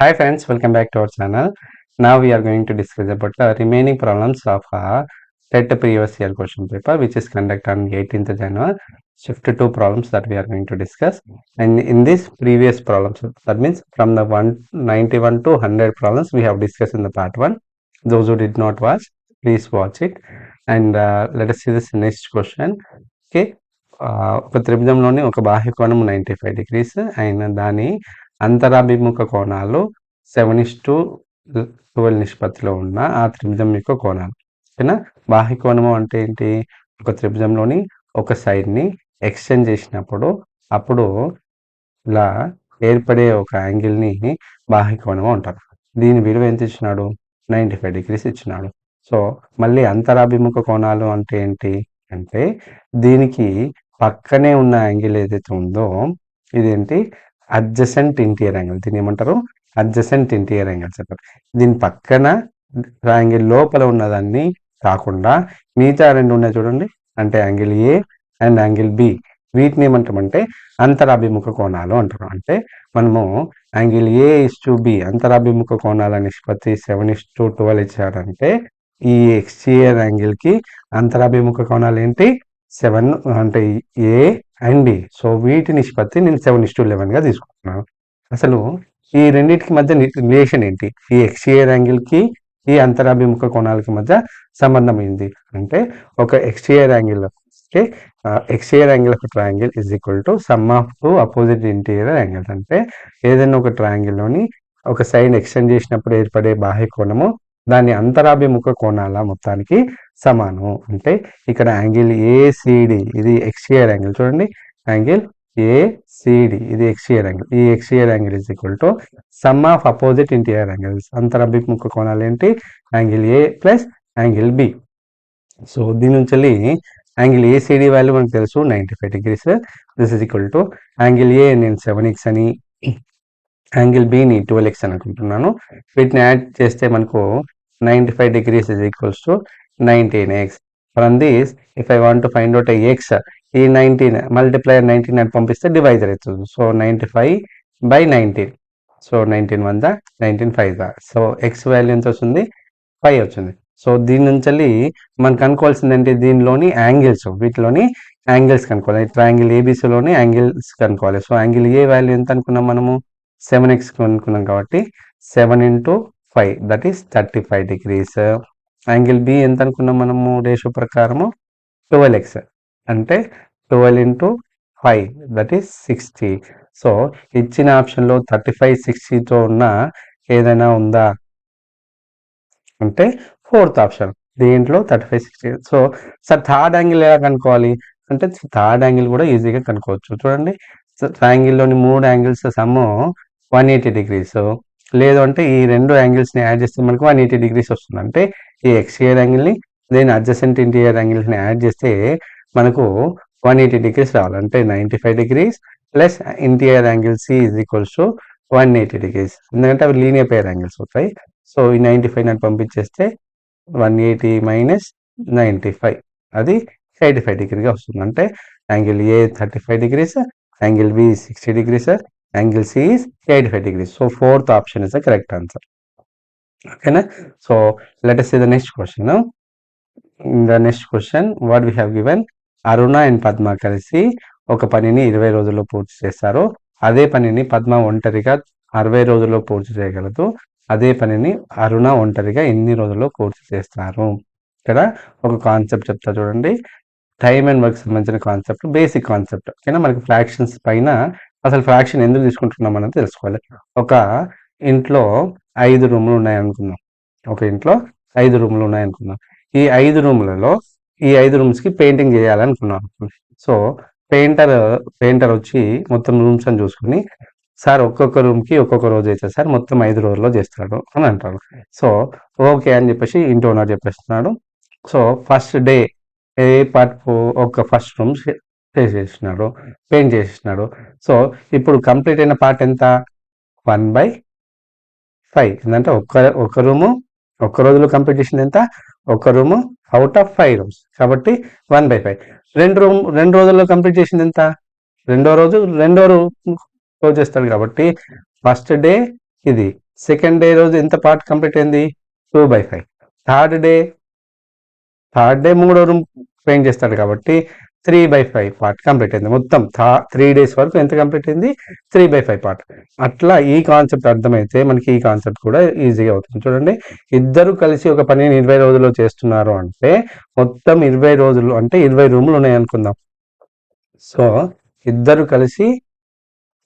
Hi friends, welcome back to our channel. Now we are going to discuss about the remaining problems of TET previous year question paper which is conducted on 18th January. Shift to 2 problems that we are going to discuss. And in this previous problems, that means from the 191 to 100 problems we have discussed in the part 1. Those who did not watch, please watch it. And let us see this next question. Okay. ఒక త్రిభుజంలోని ఒక బాహ్య కోణం 95 degrees అయిన దాని అంతరాభిముఖ కోణాలు 7:12 నిష్పత్తిలో ఉన్న ఆ త్రిభుజం యొక్క కోణాలు. ఓకేనా? బాహ్య కోణము అంటే ఏంటి? ఒక త్రిభుజంలోని ఒక సైడ్ని ఎక్స్టెండ్ చేసినప్పుడు అప్పుడు ఇలా ఏర్పడే ఒక యాంగిల్ని బాహ్య కోణము అంటారు. దీని విలువ ఎంత ఇచ్చినాడు? 95 degrees ఇచ్చినాడు. సో మళ్ళీ అంతరాభిముఖ కోణాలు అంటే ఏంటి అంటే దీనికి పక్కనే ఉన్న యాంగిల్ ఏదైతే ఉందో ఇదేంటి అడ్జసెంట్ ఇంటీరియర్ యాంగిల్. దీన్ని ఏమంటారు? అడ్జసెంట్ ఇంటీరియర్ యాంగిల్స్ అంటారు. దీని పక్కన యాంగిల్ లోపల ఉన్నదాన్ని కాకుండా మిగతా రెండు ఉన్నాయి చూడండి, అంటే angle A and angle B, వీటిని ఏమంటామంటే అంతరాభిముఖ కోణాలు అంటారు. అంటే మనము యాంగిల్ A:B అంతరాభిముఖ కోణాల నిష్పత్తి 7:12 ఇచ్చారంటే ఈ ఎక్స్టీరియర్ యాంగిల్ కి అంతరాభిముఖ కోణాలు ఏంటి? 7 అంటే ఏ అండ్ బి. సో వీటి నిష్పత్తి నేను 7:11 గా తీసుకుంటున్నాను. అసలు ఈ రెండింటికి మధ్య రిలేషన్ ఏంటి? ఈ ఎక్స్టీరియర్ యాంగిల్ కి ఈ అంతరాభిముఖ కోణాలకి మధ్య సంబంధం ఏంటి అంటే ఒక exterior angle exterior angle of triangle is equal to sum of two opposite interior angles. అంటే ఏదైనా ఒక ట్రయాంగిల్లోని ఒక సైడ్ ఎక్స్టెండ్ చేసినప్పుడు ఏర్పడే బాహ్య కోణము దాని అంతరాభిముఖ కోణాల మొత్తానికి సమానం. అంటే ఇక్కడ యాంగిల్ ACD ఇది ఎక్స్టీరియర్ యాంగిల్, చూడండి యాంగిల్ ACD ఇది ఎక్స్టీరియర్ యాంగిల్. ఈ exterior angle is equal to sum of opposite interior angles. అంతరాభిముఖ కోణాలు ఏంటి? Angle A plus angle B. So దీని నుంచి యాంగిల్ ACD వాల్యూ మనకు తెలుసు 95 degrees. This is equal to angle A నేను 7x అని యాంగిల్ బిని 12x అని అనుకుంటున్నాను. వీటిని యాడ్ చేస్తే మనకు 95 degrees is equals to 19x. From this, if I want to find out a x, ఈ 19 multiplier 19 అని పంపిస్తే డివైజర్ అవుతుంది. So 95/19. So 19 1 19 5. So x value ఎంత వస్తుంది? 5 వచ్చింది. సో దీని నుంచి మనం కనుక్కోవాల్సింది ఏంటి? దీనిలోని యాంగిల్స్, వీటిలోని యాంగిల్స్ కనుక్కోవాలి. ట్రయాంగిల్ ఏబిసిలోని యాంగిల్స్ కనుక్కోవాలి. సో యాంగిల్ ఏ వాల్యూ ఎంత అనుకున్నాం మనము? 7x అనుకున్నాం కాబట్టి 7 × 5 that is 35 degrees. Angle B ఎంత అనుకున్నాం మనము? రేషియో ప్రకారము 12x అంటే 12 × 5 దట్ ఈస్ 60. సో ఇచ్చిన ఆప్షన్లో 35 60తో ఉన్న ఏదైనా ఉందా అంటే ఫోర్త్ ఆప్షన్, దీంట్లో 35 60. సో సార్ థర్డ్ యాంగిల్ ఎలా కనుక్కోవాలి అంటే థర్డ్ యాంగిల్ కూడా ఈజీగా కనుక్కోవచ్చు. చూడండి ట్రయాంగిల్లోని 3 యాంగిల్స్ సమ్ము 180 degrees. లేదు అంటే ఈ రెండు యాంగిల్స్ని యాడ్ చేస్తే మనకు 180 degrees వస్తుంది. అంటే ఈ ఎక్స్టీరియర్ యాంగిల్ని దేని అడ్జసెంట్ ఇంటీరియర్ యాంగిల్స్ని యాడ్ చేస్తే మనకు 180 degrees రావాలి. అంటే 95 degrees plus interior angle C is equals to 180 degrees. ఎందుకంటే అవి లీనియర్ పెయిర్ యాంగిల్స్ అవుతాయి. సో ఈ 95 అని పంపించేస్తే 180 మైనస్ 95 అది 85 degreesగా వస్తుంది. అంటే angle A 35 degrees, angle B 60 degrees, angle C is 85 degrees. So fourth option is the correct answer. Okay na? So let us see the next question now. In the next question what we have given, Aruna and Padma కలిసి ఒక పనిని 20 రోజుల్లో పూర్తి చేస్తారు. అదే పనిని పద్మ ఒంటరిగా 60 రోజుల్లో పూర్తి చేయగలదు. అదే పనిని అరుణ ఒంటరిగా ఎన్ని రోజుల్లో పూర్తి చేస్తారు? ఇక్కడ ఒక కాన్సెప్ట్ చెప్తా చూడండి. టైమ్ అండ్ వర్క్ సంబంధించిన కాన్సెప్ట్, బేసిక్ కాన్సెప్ట్. ఓకేనా? మనకి ఫ్రాక్షన్స్ పైన అసలు ఫ్రాక్షన్ ఎందుకు తీసుకుంటున్నాం అనేది తెలుసుకోవాలి. ఒక ఇంట్లో 5 రూములు ఉన్నాయనుకుందాం. ఒక ఇంట్లో 5 రూములు ఉన్నాయనుకుందాం. ఈ 5 రూములలో ఈ 5 రూమ్స్కి పెయింటింగ్ చేయాలనుకున్నాం. సో పెయింటర్ వచ్చి మొత్తం రూమ్స్ అని చూసుకుని, సార్ ఒక్కొక్క రూమ్కి ఒక్కొక్క రోజు అయితే సార్ మొత్తం 5 రోజుల్లో చేస్తాడు అని అంటాడు. సో ఓకే అని చెప్పేసి ఇంటి ఓనర్ చెప్పేస్తున్నాడు. సో ఫస్ట్ డే ఏ పార్ట్ ఒక ఫస్ట్ రూమ్ చేసేసినాడు, పెయింట్ చేసేసినాడు. సో ఇప్పుడు కంప్లీట్ అయిన పార్ట్ ఎంత? 1/5. ఎందుకంటే ఒక రూము ఒక్క రోజులో కంప్లీట్ చేసింది ఎంత? ఒక రూము అవుట్ ఆఫ్ 5 rooms కాబట్టి 1/5. రెండు రోజుల్లో కంప్లీట్ చేసింది ఎంత? రెండో రోజు చేస్తాడు కాబట్టి ఫస్ట్ డే ఇది, సెకండ్ డే రోజు ఎంత పార్ట్ కంప్లీట్ అయింది? 2/5. థర్డ్ డే 3వ రూమ్ పెయింట్ చేస్తాడు కాబట్టి 3/5 పార్ట్ కంప్లీట్ అయింది. మొత్తం 3 days వరకు ఎంత కంప్లీట్ అయింది? 3/5 పార్ట్. అట్లా ఈ కాన్సెప్ట్ అర్థమైతే మనకి ఈ కాన్సెప్ట్ కూడా ఈజీగా అవుతుంది. చూడండి, ఇద్దరు కలిసి ఒక పనిని 20 రోజుల్లో చేస్తున్నారు అంటే మొత్తం 20 రోజులు అంటే 20 రూములు ఉన్నాయి అనుకుందాం. సో ఇద్దరు కలిసి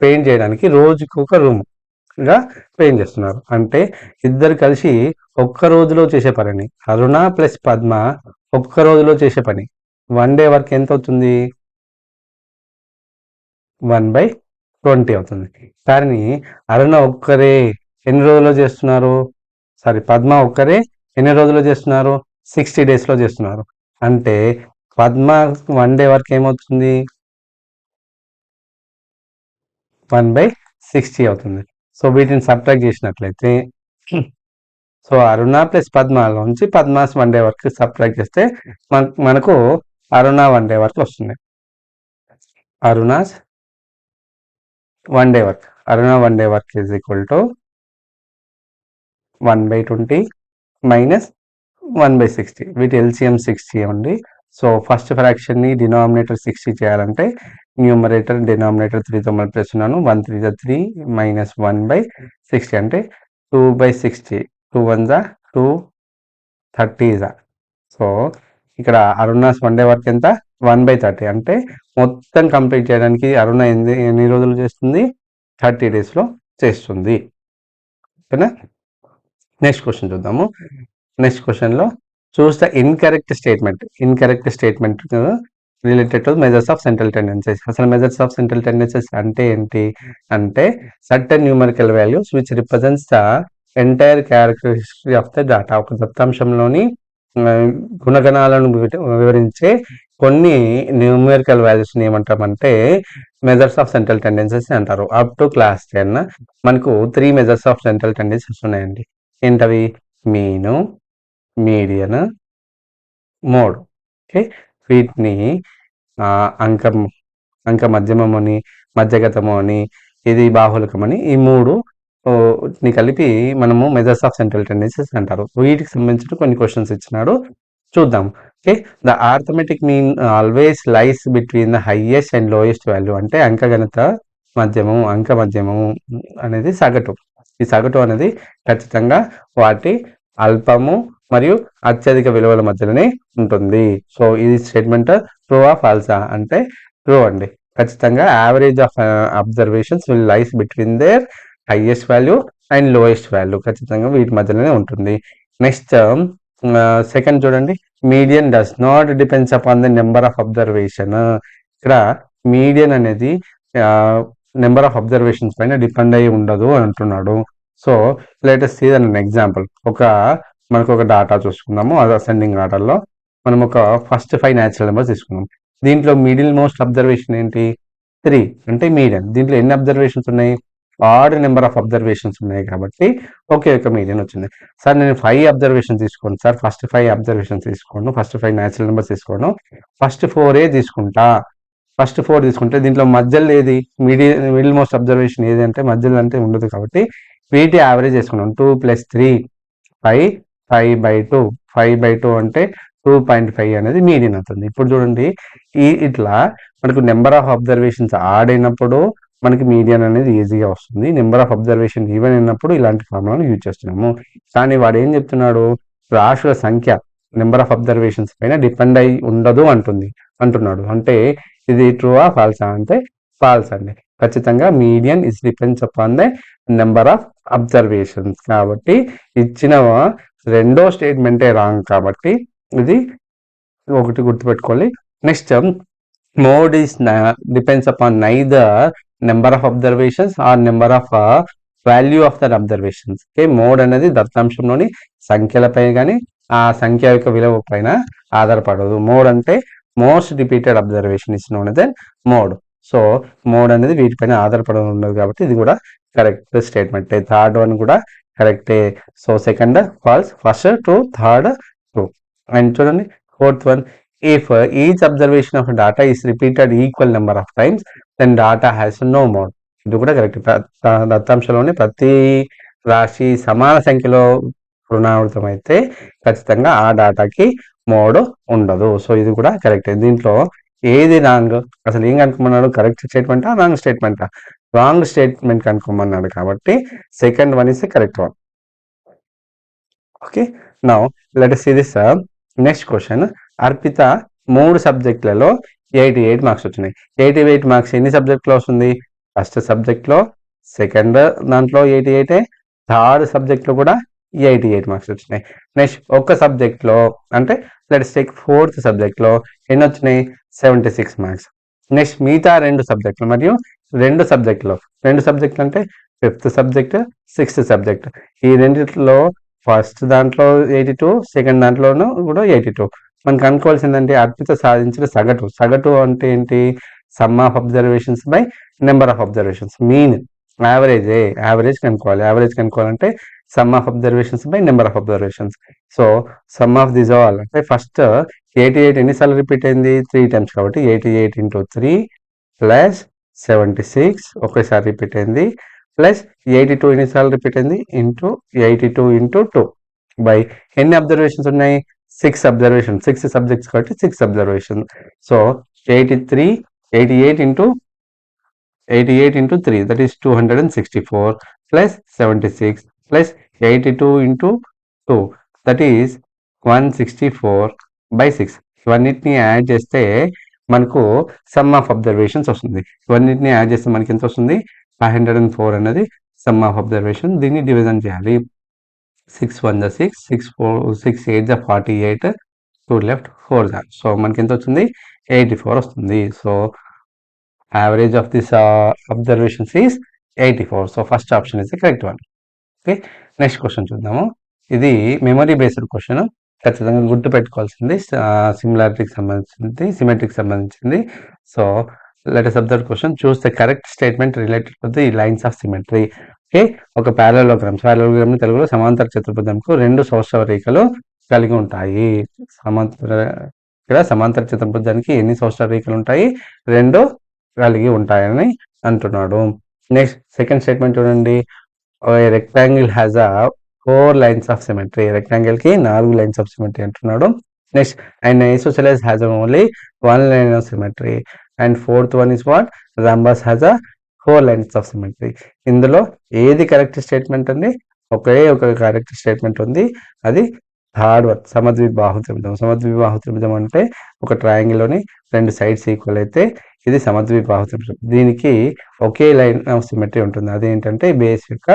పెయింట్ చేయడానికి రోజుకి ఒక రూమ్గా పెయింట్ చేస్తున్నారు అంటే ఇద్దరు కలిసి ఒక్క రోజులో చేసే పనిని అరుణ ప్లస్ పద్మ ఒక్క రోజులో చేసే పని 1 day వర్క్ ఎంత అవుతుంది? 1/20 అవుతుంది. కానీ అరుణ ఒక్కరే ఎన్ని రోజుల్లో చేస్తున్నారు? పద్మ ఒక్కరే ఎన్ని రోజుల్లో చేస్తున్నారు? 60 daysలో చేస్తున్నారు. అంటే పద్మ 1 day వర్క్ ఏమవుతుంది? 1/60 అవుతుంది. సో వీటిని సబ్ట్రాక్ట్ చేసినట్లయితే సో అరుణ ప్లస్ పద్మలోంచి పద్మాస్ 1 day వర్క్ సబ్ట్రాక్ట్ చేస్తే మనకు అరుణ 1 day వర్క్ వస్తుంది. Aruna's 1 day work Aruna 1 day work is equal to 1/20 minus 1/60. వీటి ఎల్సిఎం 60 ఉంది. సో ఫస్ట్ ఫ్రాక్షన్ని డినామినేటర్ 60 చేయాలంటే న్యూమరేటర్ డినామినేటర్ 3తో మల్టిప్లేస్తున్నాను. 1 3 3 మైనస్ 1/60 అంటే 2/60. 2 1 2 30 సో ఇక్కడ అరుణాస్ 1 day వర్క్ ఎంత? 1/30 అంటే మొత్తం కంప్లీట్ చేయడానికి అరుణ ఎన్ని రోజులు చేస్తుంది? 30 daysలో చేస్తుంది. ఓకేనా? నెక్స్ట్ క్వశ్చన్ చూద్దాము. నెక్స్ట్ క్వశ్చన్లో choose the incorrect statement related to measures of central tendencies. అసలు మెజర్స్ ఆఫ్ సెంట్రల్ టెండెన్సీస్ అంటే ఏంటి అంటే certain numerical values which represents the entire characteristic of the data. ఒక దత్తాంశంలోని గుణగణాలను వివరించే కొన్ని న్యూమరికల్ వాల్యూస్ని ఏమంటామంటే మెజర్స్ ఆఫ్ సెంట్రల్ టెండెన్సీస్ అంటారు. అప్ టు క్లాస్ 10 మనకు 3 మెజర్స్ ఆఫ్ సెంట్రల్ టెండెన్సీస్ ఉన్నాయండి. ఏంటవి? మీను, మీడియన్, మోడ్. ఓకే, వీటిని అంక మధ్యమము అని, మధ్యగతము అని, ఇది బాహుళకమని ఈ 3 కలిపి మనము మెజర్స్ ఆఫ్ సెంట్రల్ టెండెన్సీస్ అంటారు. వీటికి సంబంధించిన కొన్ని క్వశ్చన్స్ ఇచ్చినాడు, చూద్దాం. Okay, the arithmetic mean always lies between the highest and lowest value. అంటే అంక మధ్యమము అనేది సగటు. ఈ సగటు అనేది ఖచ్చితంగా వాటి అల్పము మరియు అత్యధిక విలువల మధ్యలోనే ఉంటుంది. సో ఇది స్టేట్మెంట్ ట్రూ ఆ ఫాల్సా అంటే ట్రూ అండి. ఖచ్చితంగా average of observations will lies between their highest value and lowest value. ఖచ్చితంగా వీటి మధ్యలోనే ఉంటుంది. నెక్స్ట్ సెకండ్ చూడండి, median does not depends upon the number of observation. ఇక్కడ మీడియన్ అనేది నెంబర్ ఆఫ్ అబ్జర్వేషన్స్ పైన డిపెండ్ అయ్యి ఉండదు అని అంటున్నాడు. So let us see an example. మనకు ఒక డాటా చూసుకుందాము. అది అసెండింగ్ ఆర్డర్లో మనం ఒక ఫస్ట్ 5 న్యాచురల్ నెంబర్స్ తీసుకున్నాం. దీంట్లో మిడిల్ మోస్ట్ అబ్జర్వేషన్ ఏంటి? 3 అంటే మీడియన్. దీంట్లో ఎన్ని అబ్జర్వేషన్స్ ఉన్నాయి? ఆడ్ నెంబర్ ఆఫ్ అబ్జర్వేషన్స్ ఉన్నాయి కాబట్టి ఒకే ఒక మీడియన్ వచ్చింది. సార్ నేను 5 అబ్జర్వేషన్ తీసుకోండి సార్, ఫస్ట్ 5 అబ్జర్వేషన్స్ తీసుకోండి, ఫస్ట్ 5 న్యాచురల్ నెంబర్స్ తీసుకోండి, ఫస్ట్ 4 తీసుకుంటా. ఫస్ట్ 4 తీసుకుంటే దీంట్లో మధ్యలో ఏది మిడిల్ మోస్ట్ అబ్జర్వేషన్ ఏది అంటే మధ్యలో అంటే ఉండదు కాబట్టి వీటి యావరేజ్ చేసుకున్నాం. 2 + 3 5 5/2 5/2 అంటే 2.5 అనేది మీడియన్ అవుతుంది. ఇప్పుడు చూడండి, ఇట్లా మనకు నెంబర్ ఆఫ్ అబ్జర్వేషన్స్ యాడ్ అయినప్పుడు మనకి మీడియన్ అనేది ఈజీగా వస్తుంది. నెంబర్ ఆఫ్ అబ్జర్వేషన్ ఈవెన్ అయినప్పుడు ఇలాంటి ఫార్ములాను యూజ్ చేస్తున్నాము. కానీ వాడు ఏం చెప్తున్నాడు? రాశుల సంఖ్య నెంబర్ ఆఫ్ అబ్జర్వేషన్స్ పైన డిపెండ్ అయి ఉండదు అంటున్నాడు. అంటే ఇది ట్రూ ఆ ఫాల్సా అంటే ఫాల్స్ అండి. ఖచ్చితంగా median is depends upon the number of observations. కాబట్టి ఇచ్చిన రెండో స్టేట్మెంటే రాంగ్ కాబట్టి ఇది ఒకటి గుర్తుపెట్టుకోవాలి. Next mode is depends upon neither number of observations or number of value of that observations. Okay, mode అనేది దత్తాంశంలోని సంఖ్యలపై కానీ ఆ సంఖ్య యొక్క విలువ పైన ఆధారపడదు. మోడ్ అంటే most repeated observation is known then mode. So mode అనేది వీటిపైన ఆధారపడి ఉండదు కాబట్టి ఇది కూడా కరెక్ట్ స్టేట్మెంట్. థర్డ్ వన్ కూడా కరెక్టే. So second false, first true, third true. And చూడండి fourth one, if each observation of data is repeated equal number of times then data has no mode. ఇది కూడా కరెక్ట్. దత్తాంశంలోని ప్రతి రాశి సమాన సంఖ్యలో పునరావృతం అయితే ఖచ్చితంగా ఆ డాటాకి మోడ్ ఉండదు. సో ఇది కూడా కరెక్ట్. దీంట్లో ఏది రాంగ్? అసలు ఏం కనుక్కోమన్నాడు? కరెక్ట్ స్టేట్మెంటా, రాంగ్ స్టేట్మెంటా? రాంగ్ స్టేట్మెంట్ కనుక్కోమన్నాడు కాబట్టి second one is the correct one. Okay, now let us see this next question. Arpita 3 సబ్జెక్టులలో 88 మార్క్స్ వచ్చినాయి. 88 మార్క్స్ ఎన్ని సబ్జెక్టులో వస్తుంది? ఫస్ట్ సబ్జెక్ట్లో, సెకండ్ దాంట్లో 88, థర్డ్ సబ్జెక్ట్లో కూడా 88 మార్క్స్ వచ్చినాయి. నెక్స్ట్ ఒక్క సబ్జెక్ట్లో అంటే లెట్స్ టేక్ ఫోర్త్ సబ్జెక్ట్లో ఎన్ని వచ్చినాయి? 76 మార్క్స్. నెక్స్ట్ మిగతా 2 సబ్జెక్టులు మరియు 2 సబ్జెక్టులు అంటే ఫిఫ్త్ సబ్జెక్ట్, సిక్స్త్ సబ్జెక్ట్, ఈ రెండిట్లో ఫస్ట్ దాంట్లో 82, సెకండ్ దాంట్లోనూ కూడా 82. మనకు అనుకోవాల్సిందంటే అర్పిత సాధించిన సగటు అంటే ఏంటి? Sum of observations by number of observations. Mean average కనుక్కోవాలంటే sum of observations by number of observations. So sum of this all అంటే ఫస్ట్ 88 ఎన్నిసార్లు రిపీట్ అయింది? 3 టైమ్స్. కాబట్టి 88 into 3 ప్లస్ 76 ఒకేసారి రిపీట్ అయింది, ప్లస్ 82 ఎన్నిసార్లు రిపీట్ అయింది? ఇంటూ 82 into 2 బై ఎన్ని అబ్జర్వేషన్స్ ఉన్నాయి? 6 అబ్జర్వేషన్, 6 సబ్జెక్ట్స్ కాబట్టి 6 observation. So 88 into 3 that is 264 plus 76 plus 82 into 2 that is 164 by 6. ఇవన్నిటిని యాడ్ చేస్తే మనకు సమ్ ఆఫ్ అబ్జర్వేషన్స్ వస్తుంది. ఇవన్నిటిని యాడ్ చేస్తే మనకి ఎంత వస్తుంది? 504 అనేది సమ్ ఆఫ్ అబ్జర్వేషన్. దీన్ని డివిజన్ చేయాలి. 6 1 the 6, 6 8 the 48, 2 left 4 the. So మనకి ఎంత వచ్చింది? 84 వస్తుంది. So average of this observations is 84. So first option is the correct one. Okay, next question చూద్దాము. ఇది మెమరీ బేస్డ్ క్వశ్చన్. ఖచ్చితంగా గుర్తు పెట్టుకోవాల్సింది, సిమెట్రిక్ సంబంధించింది. So let us observe question. Choose the correct statement related to the lines of symmetry. Okay, ఒక parallelogram ని తెలుగులో సమాంతర చతుర్భుజంకు 2 సౌష్ఠవ రేఖలు కలిగి ఉంటాయి. సమాంతర చతుర్భుజానికి ఎన్ని సౌష్ఠవ రేఖలు ఉంటాయి? 2 కలిగి ఉంటాయని అంటున్నాడు. నెక్స్ట్ సెకండ్ స్టేట్మెంట్ చూడండి. Rectangle has a 4 lines of symmetry. Rectangle కి 4 lines of symmetry అంటున్నాడు. Next and isosceles has only 1 line of symmetry. And fourth one is what? Rhombus has a 4 lines of symmetry. ఇందులో ఏది correct statement అండి? ఒకే ఒక correct statement ఉంది, అది third one, సమద్విబాహు త్రిభుజం అంటే ఒక ట్రయాంగిల్లోని 2 సైడ్స్ ఈక్వల్ అయితే ఇది సమద్విబాహు త్రిభుజం. దీనికి ఒకే లైన్ ఆఫ్ సిమెట్రీ ఉంటుంది, అదేంటంటే బేస్ యొక్క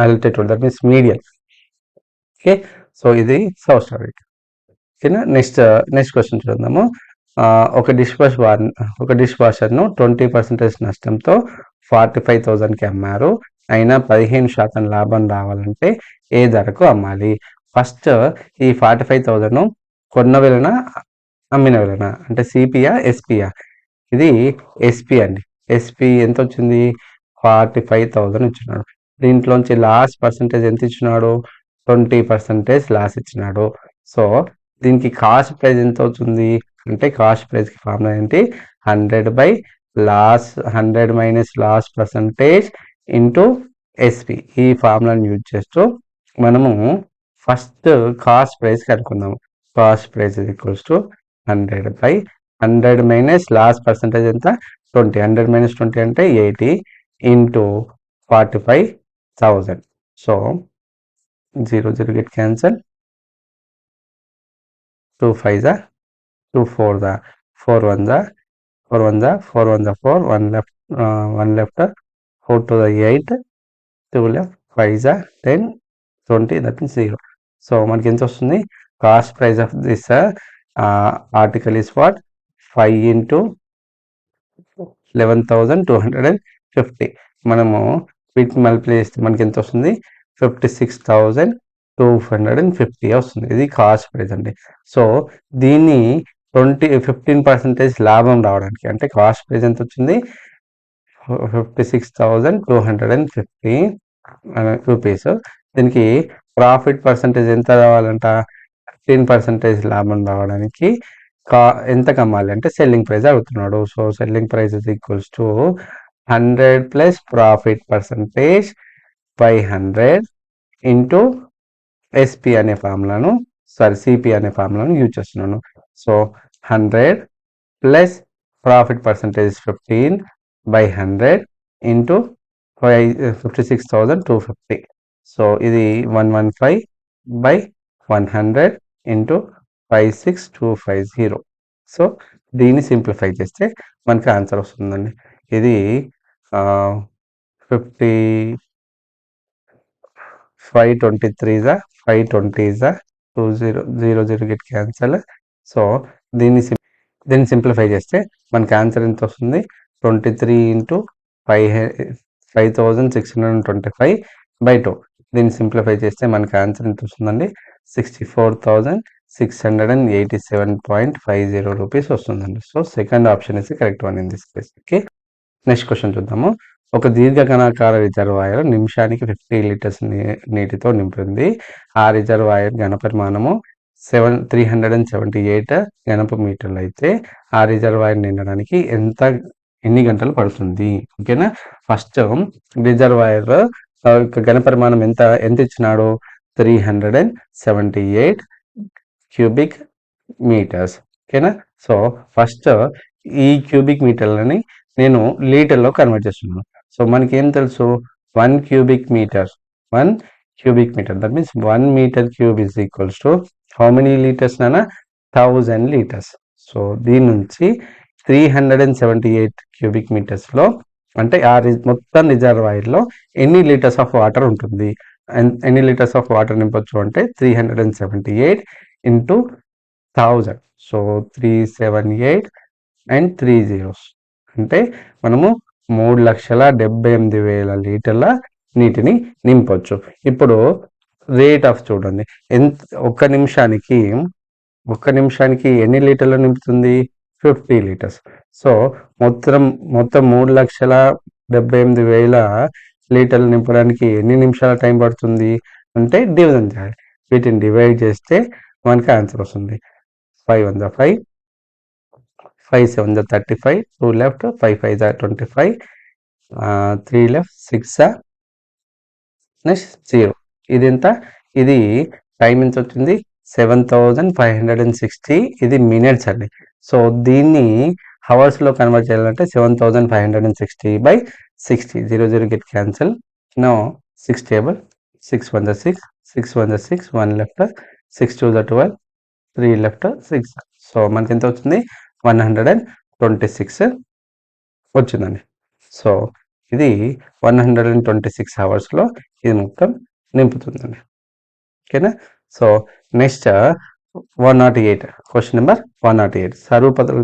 altitude, that means median. Okay, so ఇది సౌష్ఠవ రేఖ. ఓకేనా. నెక్స్ట్ క్వశ్చన్ చూద్దాము. ఒక డిష్ వాషర్ను 20% నష్టంతో 45,000కి అమ్మారు. అయినా 15% లాభం రావాలంటే ఏ ధరకు అమ్మాలి? ఫస్ట్ ఈ 45,000 కొన్న వెలన అమ్మిన వెలన అంటే సిపియా ఎస్పియా? ఇది ఎస్పి అండి. ఎస్పి ఎంత వచ్చింది? 45,000 ఇచ్చినాడు. దీంట్లోంచి లాస్ట్ పర్సంటేజ్ ఎంత ఇచ్చినాడు? 20% లాస్ ఇచ్చినాడు. సో దీనికి కాస్ట్ ప్రైస్ ఎంత అవుతుంది అంటే, కాస్ట్ ప్రైస్ కి ఫార్ములా ఏంటి? 100 by loss 100 minus loss percentage into SP. ఈ ఫార్ములాని యూజ్ చేస్తూ మనము ఫస్ట్ కాస్ట్ ప్రైస్ కనుక్కుందాము. Cost price is equals to 100 by 100 minus loss percentage ఎంత? 20. 100 minus 20 అంటే 80 into 45,000. So 0 get cancel. 2 5 the 2 4 the 4 1 the 4 1 the 4 1 the 4 1 left 4 to the 8 2 left 5 the 10 20, that means 0. So మనకి ఎంత వస్తుంది? Cost price of this article is what? 5 into 11,250. మనము వీటిని multiply చేస్తే మనకి ఎంత వస్తుంది? 56,250 వస్తుంది. ఇది కాస్ట్ ప్రైస్ అండి. సో దీన్ని 15% లాభం రావడానికి అంటే కాస్ట్ ప్రైస్ ఎంత వచ్చింది? 56,250 రూపీస్. దీనికి ప్రాఫిట్ పర్సంటేజ్ ఎంత రావాలంట? 15% లాభం రావడానికి ఎంత కమ్మాలి అంటే సెల్లింగ్ ప్రైస్ అడుగుతున్నాడు. So selling price is equals to 100 plus profit percentage 100 into SP అనే ఫార్ములాను సిపి అనే ఫార్ములాను యూజ్ చేస్తున్నాను. So 100 plus profit percentage 15/100 into 56,250. So ఇది 115/100 ఇంటూ 56250. సో దీన్ని సింప్లిఫై చేస్తే మనకి ఆన్సర్ వస్తుందండి. ఇది 523 520 20 గెట్ క్యాన్సల్. సో దీన్ని సింప్లిఫై చేస్తే మనకి ఆన్సర్ ఎంత వస్తుంది? 23 ఇంటూ 5625/2. దీన్ని సింప్లిఫై చేస్తే మనకి ఆన్సర్ ఎంత వస్తుందండి? 64,687.50 రూపీస్ వస్తుందండి. So second option is correct one in this case. Okay, next question చూద్దాము. ఒక దీర్ఘకణాకార రిజర్వాయర్ నిమిషానికి 50 లీటర్స్ నీటితో నింపింది. ఆ రిజర్వాయర్ ఘనపరిమాణము 378 ఘనపు మీటర్లు అయితే ఆ రిజర్వాయర్ నిండడానికి ఎన్ని గంటలు పడుతుంది? ఓకేనా, ఫస్ట్ రిజర్వాయర్ ఘనపరిమాణం ఎంత ఇచ్చినాడు? 378 క్యూబిక్ మీటర్స్. ఓకేనా, సో ఫస్ట్ ఈ క్యూబిక్ మీటర్లని నేను లీటర్లో కన్వర్ట్ చేస్తున్నాను. సో మనకి ఏం తెలుసు? 1 cubic metre that means 1 metre cube is equals to how many litres నానా? 1000 లీటర్స్. సో దీని నుంచి 378 క్యూబిక్ మీటర్స్లో అంటే ఆ మొత్తం రిజర్వాయర్లో ఎన్ని లీటర్స్ ఆఫ్ వాటర్ ఉంటుంది? ఎన్ని లీటర్స్ ఆఫ్ వాటర్ నింపొచ్చు అంటే 378 ఇంటూ 1000. సో 378 అండ్ 3 zeros అంటే మనము 3,78,000 లీటర్ల నీటిని నింపొచ్చు. ఇప్పుడు రేట్ ఆఫ్ చూడండి, ఒక్క నిమిషానికి ఎన్ని లీటర్లు నింపుతుంది? 50 లీటర్స్. సో మొత్తం 3,78,000 లీటర్లు నింపడానికి ఎన్ని నిమిషాల టైం పడుతుంది అంటే డివిజన్ చేయాలి. వీటిని డివైడ్ చేస్తే మనకి ఆన్సర్ వస్తుంది. 5 1 5, 5 7 35, 2 left, 5 5 25, 3 left, 6 నెక్స్ట్ 0. ఇది ఎంత? ఇది టైం ఎంత వచ్చింది? 7,560. ఇది మినిట్స్ అండి. సో దీన్ని హవర్స్లో కన్వర్ట్ చేయాలంటే 7,560/60. 0 get cancel. No 6 table, 6 1 6, 6 1 6, 1 left, 6 2 12, 3 left, 6. So మనకి ఎంత వచ్చింది? 126 వచ్చిందండి. సో ఇది 126 అవర్స్లో ఇది మొత్తం నింపుతుందండి. ఓకేనా, సో నెక్స్ట్ 108 క్వశ్చన్ నెంబర్ 108 సర్వపదుల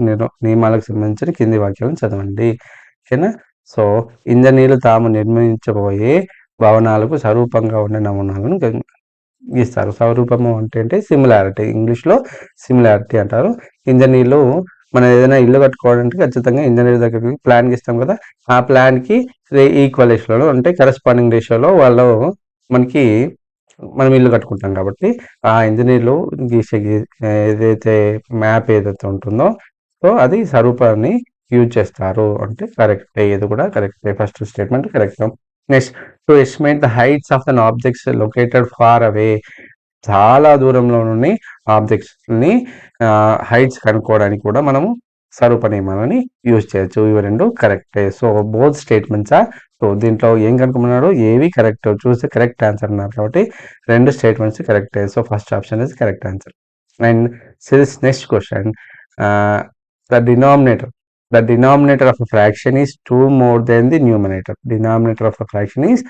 నియమాలకు సంబంధించిన కింది వాక్యాలను చదవండి. ఓకేనా, సో ఇంజనీర్లు తాము నిర్మించబోయే భవనాలకు స్వరూపంగా ఉండే నమూనాలను గీస్తారు. స్వరూపము అంటే సిమిలారిటీ, ఇంగ్లీష్లో సిమిలారిటీ అంటారు. ఇంజనీర్లు మనం ఏదైనా ఇల్లు కట్టుకోవాలంటే ఖచ్చితంగా ఇంజనీర్ దగ్గరికి ప్లాన్ గీస్తాం కదా, ఆ ప్లాన్కి ఈక్వల్ రేషియోలో అంటే కరెస్పాండింగ్ రేషియోలో మనం ఇల్లు కట్టుకుంటాం. కాబట్టి ఆ ఇంజనీర్లు గీసే ఏదైతే మ్యాప్ ఏదైతే ఉంటుందో సో అది స్వరూపాన్ని యూజ్ చేస్తారు. అంటే కరెక్టే, ఇది కూడా కరెక్టే. First statement correct. Next, to estimate the heights of an objects located far away. చాలా దూరంలో నుండి ఆబ్జెక్ట్స్ని హైట్స్ కనుక్కోవడానికి కూడా మనము స్వరూప నియమాలని యూజ్ చేయొచ్చు. ఇవి రెండు కరెక్టే. సో బోత్ స్టేట్మెంట్స్ సో దీంట్లో ఏం కనుక్కున్నాడు? ఏవి కరెక్ట్ చూస్తే కరెక్ట్ ఆన్సర్ అన్నారు కాబట్టి రెండు స్టేట్మెంట్స్ కరెక్టే. So first option is correct answer. And next question, the denominator of a fraction is 2 more than the numerator. Denominator of a fraction is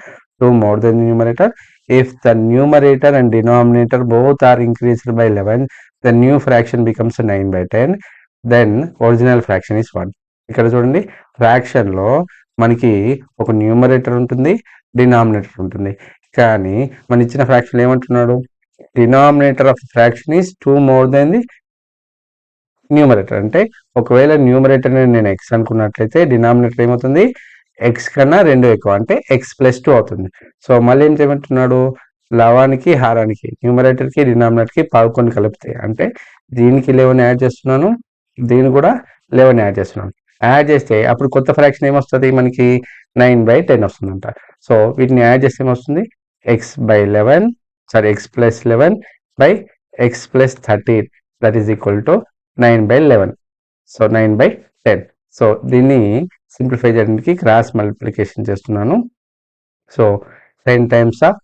2 more than the numerator. If the numerator and denominator both are increased by 11, the new fraction becomes 9/10. Then original fraction is 1. ఇక్కడ చూడండి, ఫ్రాక్షన్లో మనకి ఒక numerator ఉంటుంది, denominator ఉంటుంది. కానీ మన ఇచ్చిన fraction ఏమంటున్నాడు? Denominator of fraction is 2 more than the numerator. అంటే ఒకవేళ న్యూమరేటర్ నేను ఎక్స్ అనుకున్నట్లయితే డినామినేటర్ ఏమవుతుంది? ఎక్స్ కన్నా 2 ఎక్కువ అంటే x+2 అవుతుంది. సో మళ్ళీ ఏం చేయమంటున్నాడు? లవానికి హారానికి న్యూమరేటర్కి డినామినేటర్కి 11 కలిపితే అంటే దీనికి 11 యాడ్ చేస్తున్నాను, దీన్ని కూడా 11 యాడ్ చేస్తున్నాను. యాడ్ చేస్తే అప్పుడు కొత్త ఫ్రాక్షన్ ఏమొస్తుంది మనకి 9/10 వస్తుందంట. సో వీటిని యాడ్ చేస్తే ఏమొస్తుంది x/11 sorry x+11 by x+13 that is equal to 9/11. So 9/10. So దీన్ని సింప్లిఫై చేయడానికి క్రాస్ మల్టిప్లికేషన్ చేస్తున్నాను. So 10 times of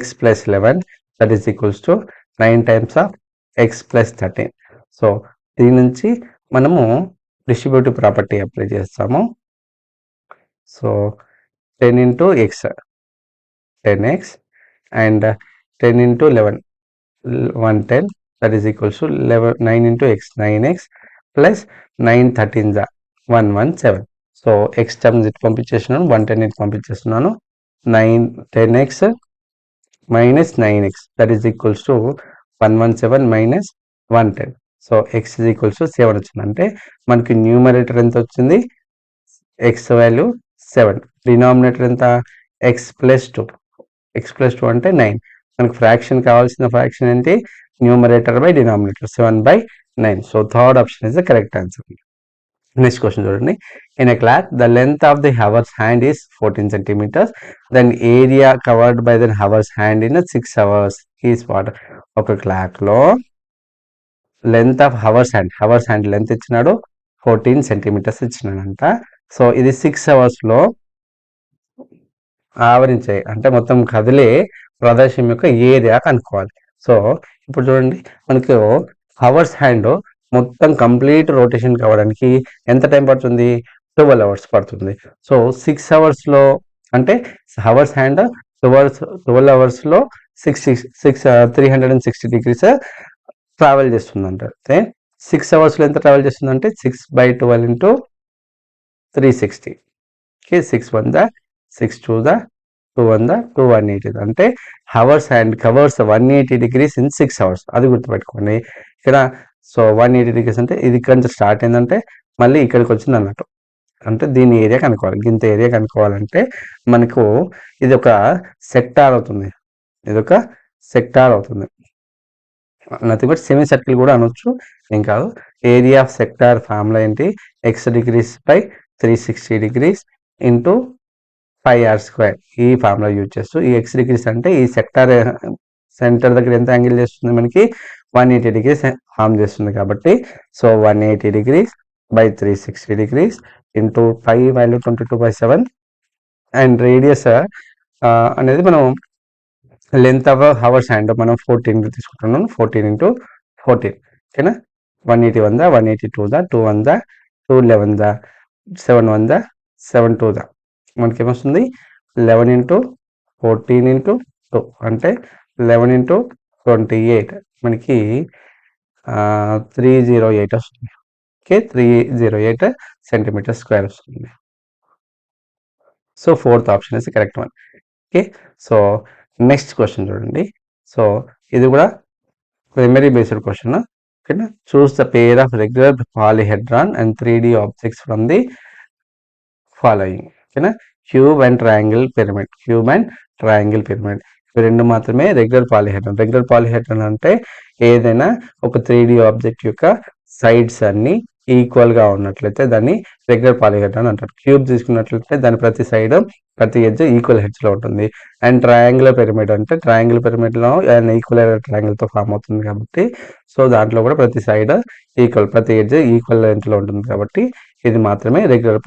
x+11 that is equals to 9 times of x+13. So దీని నుంచి మనము డిస్ట్రిబ్యూటివ్ ప్రాపర్టీ అప్లై చేస్తాము. So 10 into x 10x and 10 into 11 110 that is equals to 9 into x 9x plus 9 13 117. So x terms ఇటు పంపించేస్తున్నాను, 110 ఇటు పంపించేస్తున్నాను. 10x minus 9x that is equals to 117 minus 110. So x is equals to 7 వచ్చింది. అంటే మనకి numerator ఎంత వచ్చింది x value 7, denominator ఎంత x+2. x+2 అంటే 9. మనకి ఫ్రాక్షన్ కావాల్సిన ఫ్రాక్షన్ ఏంటి numerator by denominator 7/9. So third option is the correct answer. Next question చూడండి. In a cloth the length of the hours hand is 14 centimeters. Then area covered by the hours hand in 6 hours is what? ఒక cloth లో length of hours hand length ఇచ్చినాడు 14 centimeters ఇచ్చినాడంట. So ఇది 6 hours లో ఆవరించే అంటే మొత్తం కదిలే ప్రదేశం యొక్క ఏరియా కనుక్కోవాలి. సో ఇప్పుడు చూడండి మనకు హవర్స్ హ్యాండ్ మొత్తం కంప్లీట్ రొటేషన్ కావడానికి ఎంత టైం పడుతుంది? 12 hours పడుతుంది. సో 6 hours లో అంటే హవర్స్ హ్యాండ్ 12 hours లో 360 degrees ట్రావెల్ చేస్తుందంట. అయితే 6 hours లో ఎంత ట్రావెల్ చేస్తుందంటే 6/12 into 360. ఓకే, 6 1 6 2 2 1 2 180. అంటే hours hand covers 180 degrees in 6 hours. అది గుర్తుపెట్టుకోండి ఇక్కడ. సో 180 degrees అంటే ఇది ఇక్కడ నుంచి స్టార్ట్ అయిందంటే మళ్ళీ ఇక్కడికి వచ్చింది అన్నట్టు. అంటే దీని ఏరియా కనుక్కోవాలి. ఇంత ఏరియా కనుక్కోవాలంటే మనకు ఇది ఒక సెక్టార్ అవుతుంది. నథింగ్ బట్ సెమీ సర్కిల్ కూడా అనొచ్చు, ఏం కాదు. ఏరియా ఆఫ్ సెక్టార్ ఫార్ములా ఏంటి? x degrees by 360 degrees into 5r². ఈ ఫార్ములా యూజ్ చేస్తూ ఈ x degrees అంటే ఈ సెంటర్ దగ్గర ఎంత యాంగిల్ చేస్తుంది మనకి 180 degrees ఫార్మ్ చేస్తుంది కాబట్టి so 180 degrees by 360 degrees into 5 value 22/7 and radius అనేది మనం లెంత్ ఆఫ్ హవర్స్ హ్యాండ్ మనం 14 తీసుకుంటున్నాం. 14 into 14 ఓకేనా. 180 1 180 2 2 1 2 11 7 1 7 2 మనకి ఏమొస్తుంది 11 into 14 into 2 అంటే 11 into 28 మనకి 308 వస్తుంది. ఓకే, 308 centimeters square వస్తుంది. So fourth option is correct one. Okay, so next question చూడండి. సో ఇది కూడా ప్రైమరీ బేస్డ్ క్వశ్చన్. ఓకేనా. Choose the pair of regular polyhedron and 3D objects from the following. ఓకేనా. Cube and triangle pyramid. ఇవి రెండు మాత్రమే regular polyhedron అంటే ఏదైనా ఒక 3D ఆబ్జెక్ట్ యొక్క సైడ్స్ అన్ని ఈక్వల్ గా ఉన్నట్లయితే దాన్ని రెగ్యులర్ పాలిహెడ్రాన్ అంటారు. క్యూబ్ తీసుకున్నట్లయితే దాని ప్రతి సైడ్ ప్రతి ఎడ్జ్ ఈక్వల్ హెడ్జ్ లో ఉంటుంది. అండ్ ట్రయాంగులర్ పిరమిడ్ అంటే ట్రయాంగిల్ పిరమిడ్ లో ఈక్వల్ ట్రయాంగిల్ తో ఫామ్ అవుతుంది కాబట్టి సో దాంట్లో కూడా ప్రతి సైడ్ ఈక్వల్, ప్రతి ఎడ్జ్ ఈక్వల్ లెంత్ లో ఉంటుంది కాబట్టి ఇది మాత్రమే రెగ్యులర్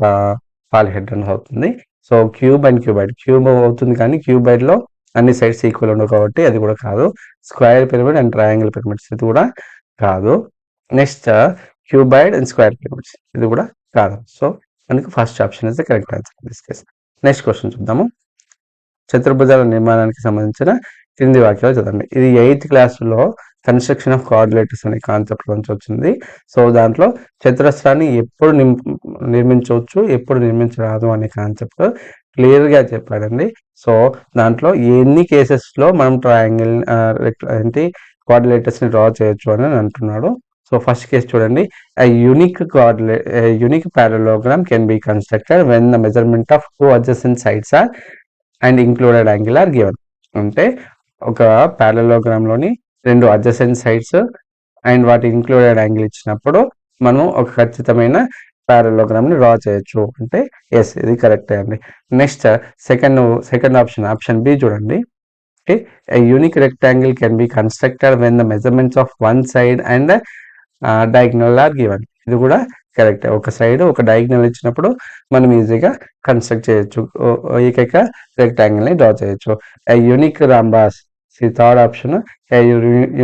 పాలిహెడ్రాన్ అవుతుంది. సో క్యూబ్ అండ్ క్యూబ్ అవుతుంది కానీ క్యూబైడ్ లో అన్ని సైడ్స్ ఈక్వల్ ఉండవు కాబట్టి అది కూడా కాదు. Square pyramid and triangle pyramids ఇది కూడా కాదు. Next cuboid and square pyramids ఇది కూడా కాదు. సో మనకి first option is the correct answer in this case. Next question చూద్దాము. చతుర్భుజాల నిర్మాణానికి సంబంధించిన క్రింది వాక్యాలు చదవండి. ఇది 8th క్లాస్లో కన్స్ట్రక్షన్ ఆఫ్ కోఆర్డినేటర్స్ అనే కాన్సెప్ట్ నుంచి వచ్చింది. సో దాంట్లో చతురస్రాన్ని ఎప్పుడు నిర్మించవచ్చు, ఎప్పుడు నిర్మించరాదు అనే కాన్సెప్ట్ క్లియర్ గా చెప్పాడండి. సో దాంట్లో ఎన్ని కేసెస్ లో మనం ట్రయాంగిల్ ఏంటి కోఆర్డినేటర్స్ ని డ్రా చేయొచ్చు అని అంటున్నాడు. సో ఫస్ట్ కేసు చూడండి. Unique parallelogram can be constructed when the measurement of two adjacent sides are and included angle are given. అంటే ఒక parallelogram లోని రెండు adjacent sides అండ్ వాటి ఇంక్లూడెడ్ యాంగిల్ ఇచ్చినప్పుడు మనం ఒక ఖచ్చితమైన పారలోగ్రామ్ని డ్రా చేయొచ్చు అంటే ఎస్, ఇది కరెక్టే అండి. నెక్స్ట్ సెకండ్ ఆప్షన్ బి చూడండి. Okay, a unique rectangle can be constructed when the measurements of one side and diagonal are given. ఇది కూడా కరెక్ట్. ఒక సైడ్ ఒక డయాగ్నల్ ఇచ్చినప్పుడు మనం ఈజీగా కన్స్ట్రక్ట్ చేయొచ్చు, ఏకైక రెక్టాంగిల్ ని డ్రా చేయొచ్చు. a unique rhombus, third option, a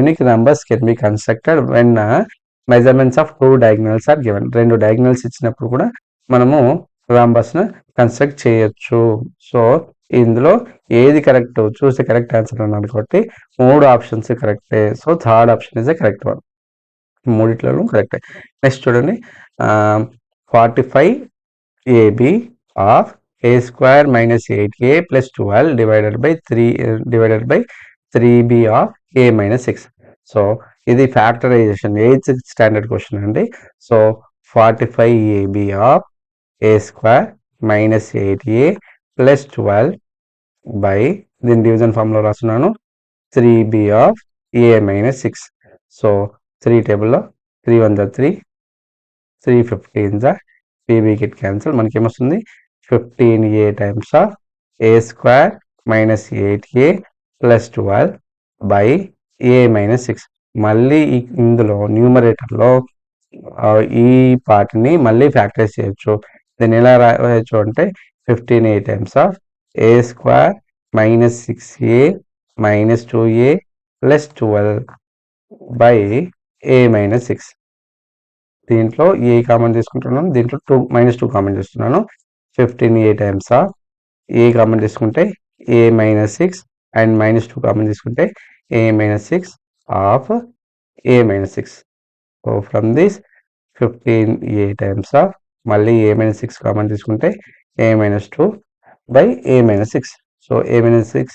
unique rhombus can be constructed when measurements of two diagonals are given. రెండు డయాగ్నల్స్ ఇచ్చినప్పుడు కూడా మనము రాంబస్ ను కన్స్ట్రక్ట్ చేయొచ్చు. సో ఇందులో ఏది కరెక్ట్ చూస్తే కరెక్ట్ ఆన్సర్ అన్నాడు కాబట్టి 3 ఆప్షన్స్ కరెక్టే. So third option is the correct one. మూడిట్లలో కరెక్టే. నెక్స్ట్ చూడండి, 45 AB ఆఫ్ a square minus 8a plus 12 divided by 3b of a minus 6. So ఇది ఫ్యాక్టరైజేషన్ 8th స్టాండర్డ్ క్వశ్చన్ అండి. సో 45 AB ఆఫ్ a square minus 8a plus 12 by, దీని division formula రాస్తున్నాను, 3b of a minus 6. So 3 టేబుల్లో 3 1 3, 3 15 pb kit cancel, మనకి ఏమొస్తుంది 15a times of a square minus 8a plus 12 by a minus 6. మళ్ళీ ఇందులో న్యూమరేటర్లో ఈ పార్ట్ని మళ్ళీ ఫ్యాక్టరైజ్ చేయొచ్చు. దీన్ని ఎలా రాయొచ్చు అంటే 15a times of a square minus 6a minus 2a plus 12 by a minus 6. దీంట్లో ఏ కామన్ తీసుకుంటున్నాను, దీంట్లో -2 కామన్ చేస్తున్నాను. 15a times of a common తీసుకుంటే a మైనస్ 6 అండ్ -2 కామన్ తీసుకుంటే a minus 6 of a minus 6. So from this 15a times of మళ్ళీ a minus 6 common తీసుకుంటే a minus 2 by a minus 6. So a minus 6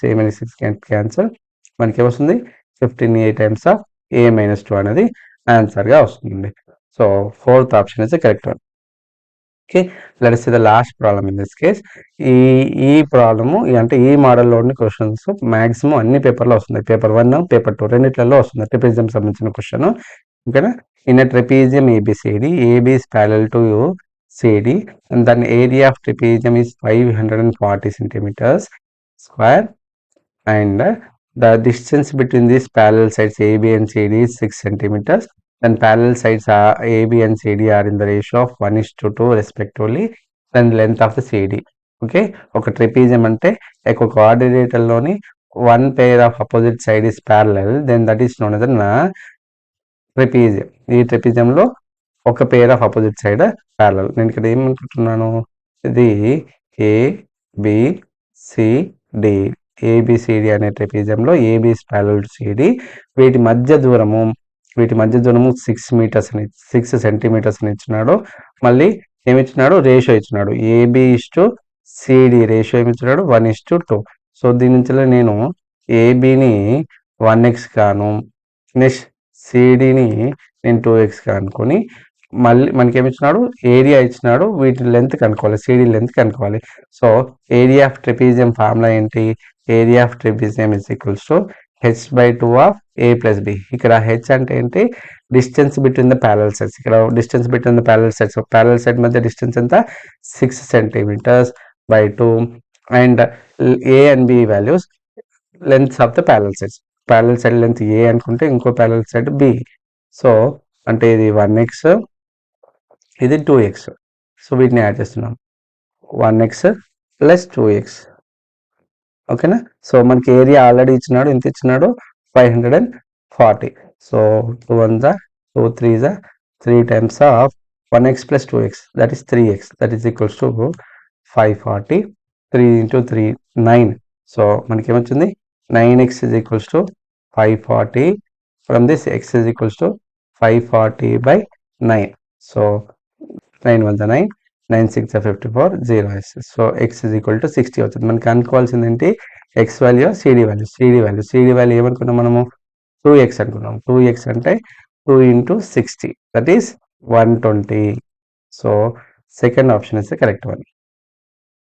cancel, మనకి ఏమొస్తుంది 15a times of a minus 2 అనేది ఆన్సర్గా వస్తుంది. So fourth option is the correct one. Okay, let us see the last problem in this case. ఈ problem అంటే ఈ మోడల్లోని questions maximum అన్ని పేపర్లో వస్తుంది. పేపర్ 1, పేపర్ 2 రెండిట్లలో వస్తుంది ట్రెపెజియం సంబంధించిన క్వశ్చన్. ఓకేనా, in trapezium ABCD, AB is parallel to CD and then area of trapezium is 540 centimeters square and the distance between these parallel sides AB and CD is 6 centimeters. Then parallel sides are AB and CD are in the ratio of 1:2 respectively. Then length of the CD. Okay, ఒక trapezium అంటే ఒక కోఆర్డినేటర్లోని one pair of opposite side is parallel, then that is known as trapezium. ఈ ట్రెపీజియంలో ఒక pair of opposite side parallel. నేను ఇక్కడ ఏమనుకుంటున్నాను, ఇది ABCD, ఏబిసిడి అనే ట్రెపీజియంలో AB is parallel to CD. వీటి మధ్య దూరము 6 మీటర్స్ అని 6 సెంటీమీటర్స్ అని ఇచ్చినాడు. మళ్ళీ ఏమి ఇచ్చినాడు, రేషియో ఇచ్చినాడు. ఏబి ఇస్టు సిడి రేషియో ఏమి ఇచ్చినాడు 1:2. సో దీని నుంచి నేను ఏబిని 1x గాను, నెక్స్ట్ సిడిని నేను 2x అనుకొని మళ్ళీ మనకి ఏమి ఇచ్చినాడు, ఏరియా ఇచ్చినాడు. వీటి లెంత్ కనుక్కోవాలి, సిడి లెంత్ కనుక్కోవాలి. So area of trapezium formula ఏంటి, area of trapezium is equals to h/2 of a plus B. ఇక్కడ h అంటే ఏంటి, distance between the parallel sides. ఇక్కడ distance between the parallel sides, parallel side మధ్య distance ఎంత 6 centimetres by 2 and a and b values lengths of the parallel sides. Parallel side length a అనుకుంటే ఇంకో parallel side b. So అంటే ఇది 1x, ఇది 2x. So వీటిని add చేస్తున్నాం, 1x plus 2x. ఓకేనా, సో మనకి ఏరియా ఆల్రెడీ ఇచ్చినాడు, ఎంత ఇచ్చినాడు 540. So 2 1 2 3 3 times of 1x plus 2x, that is 3x, that is equals to 540. 3 into 3 9. So మనకి ఏమొచ్చింది 9x is equals to 540. From this x is equals to 540 by 9. So 9 1 9, 9 6 54, 0s. So x is equal to 60 అవుతుంది. మనకి అనుకోవాల్సింది ఏంటి, x value, cd value ఏమనుకున్నాం మనము 2x అనుకున్నాం. 2x అంటే 2 into 60, that is 120. So second option is the correct one.